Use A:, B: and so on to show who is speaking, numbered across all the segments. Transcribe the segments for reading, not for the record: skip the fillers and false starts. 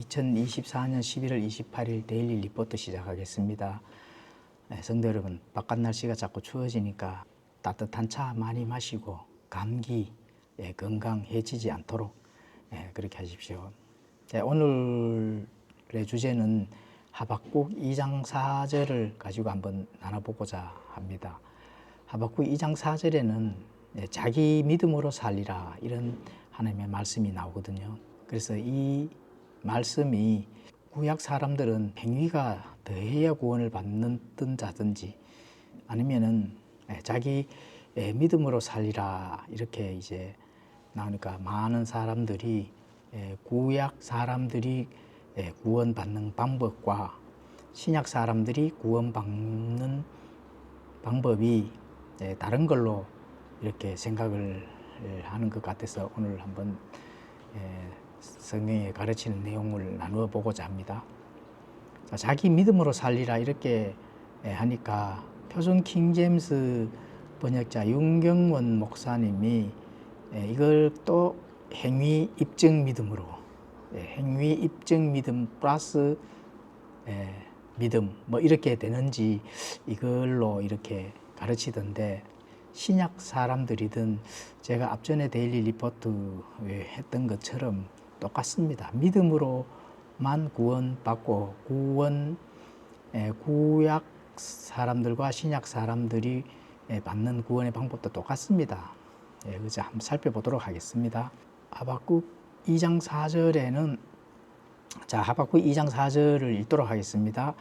A: 2024년 11월 28일 데일리 리포트 시작하겠습니다. 성도 여러분, 바깥 날씨가 자꾸 추워지니까 따뜻한 차 많이 마시고 감기, 건강해지지 않도록 그렇게 하십시오. 오늘의 주제는 하박국 2장 4절을 가지고 한번 나눠보고자 합니다. 하박국 2장 4절에는 자기 믿음으로 살리라 이런 하나님의 말씀이 나오거든요. 그래서 이 말씀이 구약 사람들은 행위가 더해야 구원을 받는 자든지 아니면은 자기 믿음으로 살리라 이렇게 이제 나오니까 많은 사람들이 구약 사람들이 구원받는 방법과 신약 사람들이 구원받는 방법이 다른 걸로 이렇게 생각을 하는 것 같아서 오늘 한번 성경에 가르치는 내용을 나누어 보고자 합니다. 자기 믿음으로 살리라 이렇게 하니까 표준 킹제임스 번역자 윤경원 목사님이 이걸 또 행위 입증 믿음으로 행위 입증 믿음 플러스 믿음 뭐 이렇게 되는지 이걸로 이렇게 가르치던데, 신약 사람들이든 제가 앞전에 데일리 리포트 했던 것처럼 똑같습니다. 믿음으로만 구원받고 구약 사람들과 신약 사람들이 받는 구원의 방법도 똑같습니다. 그래서 한번 살펴보도록 하겠습니다. 하박국 2장 4절에는 하박국 2장 4절을 읽도록 하겠습니다.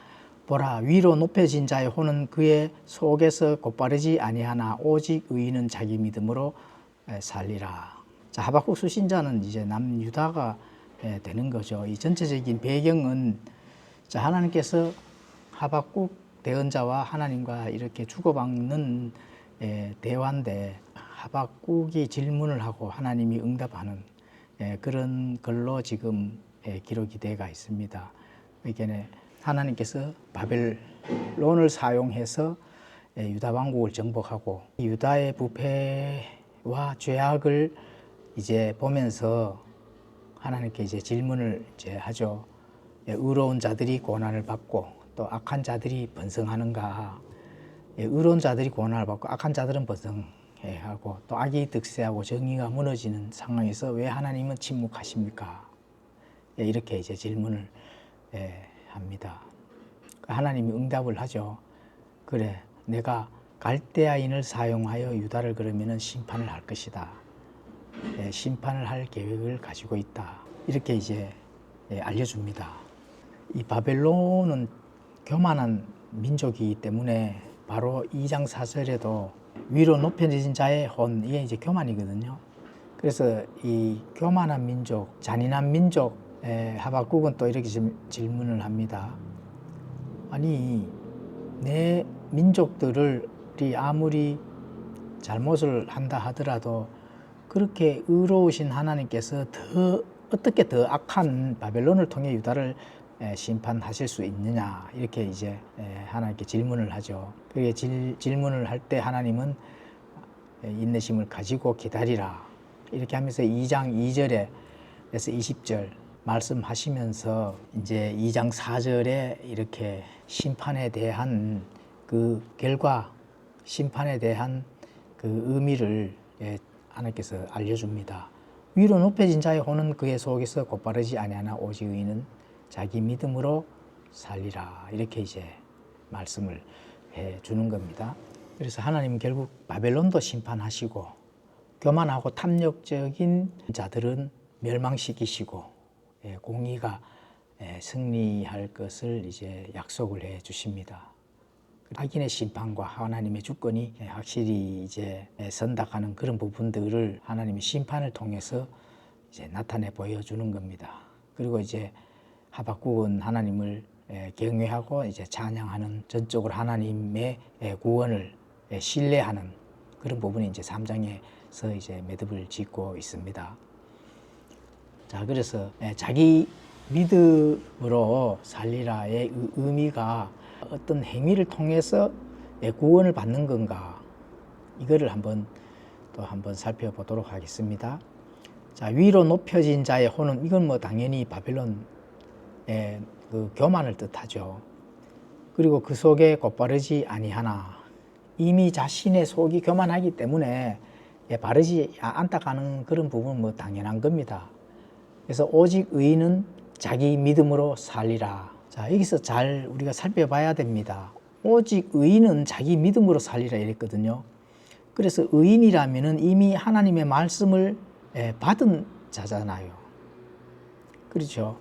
A: 보라, 위로 높여진 자의 혼은 그의 속에서 곧바르지 아니하나 오직 의인은 자기 믿음으로 살리라. 하박국 수신자는 이제 남유다가 되는 거죠. 이 전체적인 배경은 하나님께서 하박국 대언자와 하나님과 이렇게 주고받는 대화인데, 하박국이 질문을 하고 하나님이 응답하는 그런 걸로 지금 기록이 되어 있습니다. 이게 하나님께서 바벨론을 사용해서 유다 왕국을 정복하고 유다의 부패와 죄악을 이제 보면서 하나님께 이제 질문을 이제 하죠. 의로운 자들이 고난을 받고 또 악한 자들이 번성하는가? 의로운 자들이 고난을 받고 악한 자들은 번성하고 또 악이 득세하고 정의가 무너지는 상황에서 왜 하나님은 침묵하십니까? 이렇게 이제 질문을 합니다. 하나님이 응답을 하죠. 그래, 내가 갈대아인을 사용하여 유다를 그러면은 심판을 할 것이다. 심판을 할 계획을 가지고 있다. 이렇게 이제 알려줍니다. 이 바벨론은 교만한 민족이기 때문에 바로 2장 4절에도 위로 높여진 자의 혼, 이게 이제 교만이거든요. 그래서 이 교만한 민족, 잔인한 민족, 하박국은 또 이렇게 질문을 합니다. 아니, 내 민족들이 아무리 잘못을 한다 하더라도 그렇게 의로우신 하나님께서 어떻게 더 악한 바벨론을 통해 유다를 심판하실 수 있느냐, 이렇게 이제 하나님께 질문을 하죠. 그게 질문을 할 때 하나님은 인내심을 가지고 기다리라 이렇게 하면서 2장 2절에서 20절 말씀하시면서 이제 2장 4절에 이렇게 심판에 대한 그 결과, 심판에 대한 그 의미를 하나님께서 알려줍니다. 위로 높여진 자의 혼은 그의 속에서 곧바르지 아니하나 오직 의인은 자기 믿음으로 살리라. 이렇게 이제 말씀을 해 주는 겁니다. 그래서 하나님은 결국 바벨론도 심판하시고 교만하고 탐욕적인 자들은 멸망시키시고 공의가 승리할 것을 이제 약속을 해 주십니다. 악인의 심판과 하나님의 주권이 확실히 이제 선닥하는 그런 부분들을 하나님의 심판을 통해서 이제 나타내 보여주는 겁니다. 그리고 이제 하박국은 하나님을 경외하고 이제 찬양하는, 전적으로 하나님의 구원을 신뢰하는 그런 부분이 이제 3장에서 이제 매듭을 짓고 있습니다. 그래서 자기 믿음으로 살리라의 의미가 어떤 행위를 통해서 구원을 받는 건가, 이거를 한번 살펴보도록 하겠습니다. 위로 높여진 자의 혼은, 이건 뭐 당연히 바벨론 그 교만을 뜻하죠. 그리고 그 속에 곧바르지 아니하나, 이미 자신의 속이 교만하기 때문에 바르지 않다가는 그런 부분은 뭐 당연한 겁니다. 그래서 오직 의인은 자기 믿음으로 살리라. 자, 여기서 잘 우리가 살펴봐야 됩니다. 오직 의인은 자기 믿음으로 살리라 이랬거든요. 그래서 의인이라면은 이미 하나님의 말씀을 받은 자잖아요. 그렇죠.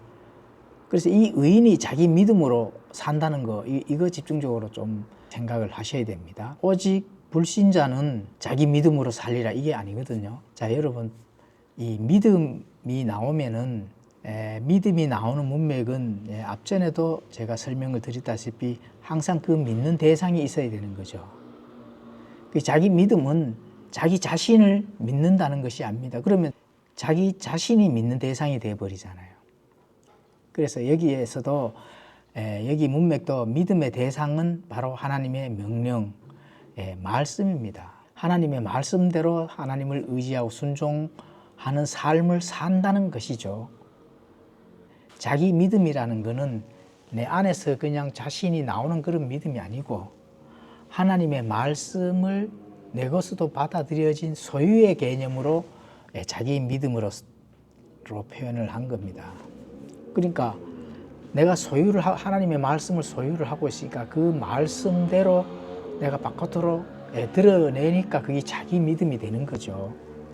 A: 그래서 이 의인이 자기 믿음으로 산다는 거, 이거 집중적으로 좀 생각을 하셔야 됩니다. 오직 불신자는 자기 믿음으로 살리라, 이게 아니거든요. 자, 여러분, 이 믿음이 나오면은 믿음이 나오는 문맥은 앞전에도 제가 설명을 드렸다시피 항상 그 믿는 대상이 있어야 되는 거죠. 그 자기 믿음은 자기 자신을 믿는다는 것이 아닙니다. 그러면 자기 자신이 믿는 대상이 되어버리잖아요. 그래서 여기에서도 여기 문맥도 믿음의 대상은 바로 하나님의 명령, 말씀입니다. 하나님의 말씀대로 하나님을 의지하고 순종하는 삶을 산다는 것이죠. 자기 믿음이라는 것은 내 안에서 그냥 자신이 나오는 그런 믿음이 아니고 하나님의 말씀을 내 것으로 받아들여진 소유의 개념으로 자기 믿음으로 표현을 한 겁니다. 그러니까 내가 하나님의 말씀을 소유를 하고 있으니까 그 말씀대로 내가 바깥으로 드러내니까 그게 자기 믿음이 되는 거죠.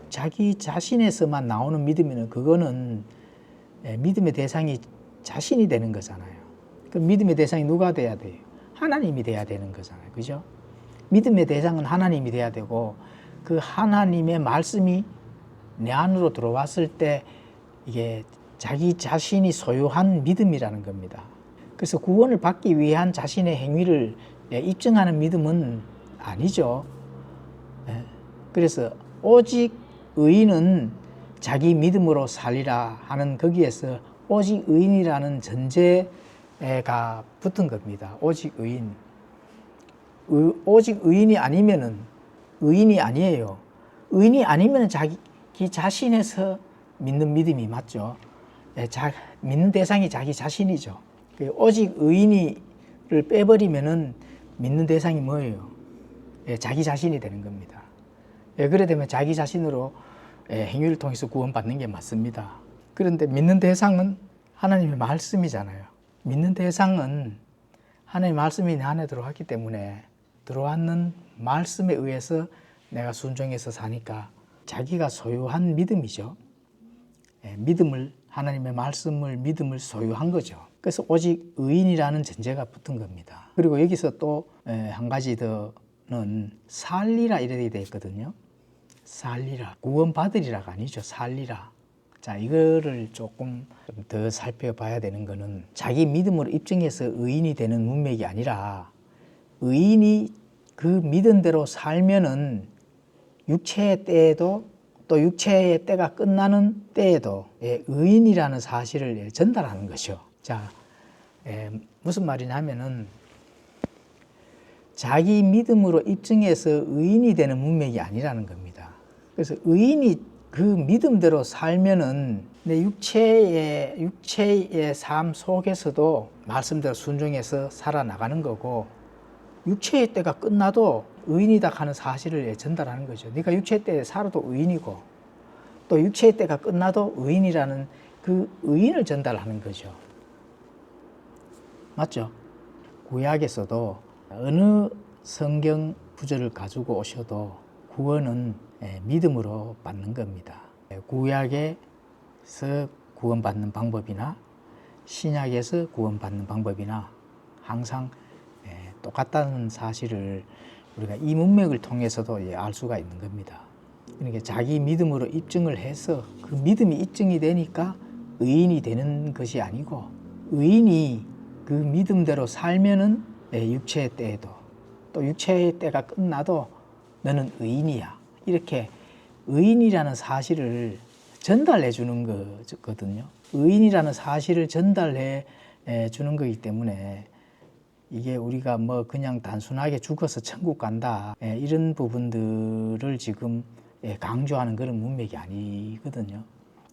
A: 자기 자신에서만 나오는 믿음이면 그거는 믿음의 대상이 자신이 되는 거잖아요. 그 믿음의 대상이 누가 돼야 돼요? 하나님이 돼야 되는 거잖아요. 그죠? 믿음의 대상은 하나님이 돼야 되고 그 하나님의 말씀이 내 안으로 들어왔을 때 이게 자기 자신이 소유한 믿음이라는 겁니다. 그래서 구원을 받기 위한 자신의 행위를 입증하는 믿음은 아니죠. 그래서 오직 의인은 자기 믿음으로 살리라 하는 거기에서 오직 의인이라는 전제가 붙은 겁니다. 오직 의인. 오직 의인이 아니면은 의인이 아니에요. 의인이 아니면 자기 자신에서 믿는 믿음이 맞죠. 믿는 대상이 자기 자신이죠. 오직 의인이를 빼버리면은 믿는 대상이 뭐예요? 자기 자신이 되는 겁니다. 그래 되면 자기 자신으로 행위를 통해서 구원받는 게 맞습니다. 그런데 믿는 대상은 하나님의 말씀이잖아요. 믿는 대상은 하나님의 말씀이 내 안에 들어왔기 때문에 들어왔는 말씀에 의해서 내가 순종해서 사니까 자기가 소유한 믿음이죠. 하나님의 말씀을 믿음을 소유한 거죠. 그래서 오직 의인이라는 전제가 붙은 겁니다. 그리고 여기서 또 한 가지 더는 살리라 이렇게 되어 있거든요. 살리라. 구원받으리라가 아니죠. 살리라. 자, 이거를 조금 더 살펴봐야 되는 거는 자기 믿음으로 입증해서 의인이 되는 문맥이 아니라 의인이 그 믿음대로 살면은 육체의 때에도 또 육체의 때가 끝나는 때에도 의인이라는 사실을 전달하는 것이죠. 자, 무슨 말이냐면은 자기 믿음으로 입증해서 의인이 되는 문맥이 아니라는 겁니다. 그래서 의인이 그 믿음대로 살면은 내 육체의 삶 속에서도 말씀대로 순종해서 살아나가는 거고 육체의 때가 끝나도 의인이다 하는 사실을 전달하는 거죠. 네가 육체의 때에 살아도 의인이고 또 육체의 때가 끝나도 의인이라는 그 의인을 전달하는 거죠. 맞죠? 구약에서도 어느 성경 구절을 가지고 오셔도 구원은 믿음으로 받는 겁니다. 구약에서 구원받는 방법이나 신약에서 구원받는 방법이나 항상 똑같다는 사실을 우리가 이 문맥을 통해서도 알 수가 있는 겁니다. 그러니까 자기 믿음으로 입증을 해서 그 믿음이 입증이 되니까 의인이 되는 것이 아니고 의인이 그 믿음대로 살면은 육체의 때에도 또 육체의 때가 끝나도 너는 의인이야. 이렇게 의인이라는 사실을 전달해 주는 거거든요. 의인이라는 사실을 전달해 주는 거기 때문에 이게 우리가 뭐 그냥 단순하게 죽어서 천국 간다 이런 부분들을 지금 강조하는 그런 문맥이 아니거든요.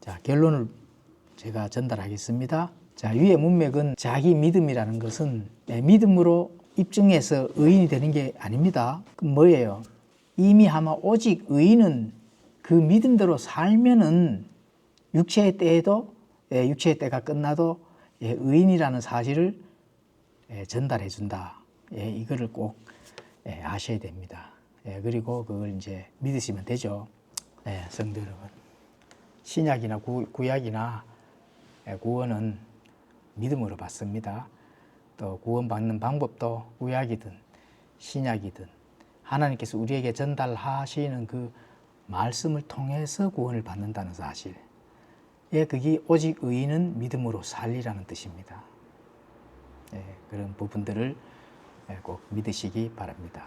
A: 자, 결론을 제가 전달하겠습니다. 자, 위의 문맥은 자기 믿음이라는 것은 믿음으로 입증해서 의인이 되는 게 아닙니다. 그럼 뭐예요? 이미 아마 오직 의인은 그 믿음대로 살면은 육체의 때에도 육체의 때가 끝나도 의인이라는 사실을 전달해 준다. 이거를 꼭 아셔야 됩니다. 그리고 그걸 이제 믿으시면 되죠. 성도 여러분. 신약이나 구약이나 구원은 믿음으로 받습니다. 또 구원받는 방법도 구약이든 신약이든 하나님께서 우리에게 전달하시는 그 말씀을 통해서 구원을 받는다는 사실. 그게 오직 의인은 믿음으로 살리라는 뜻입니다. 그런 부분들을 꼭 믿으시기 바랍니다.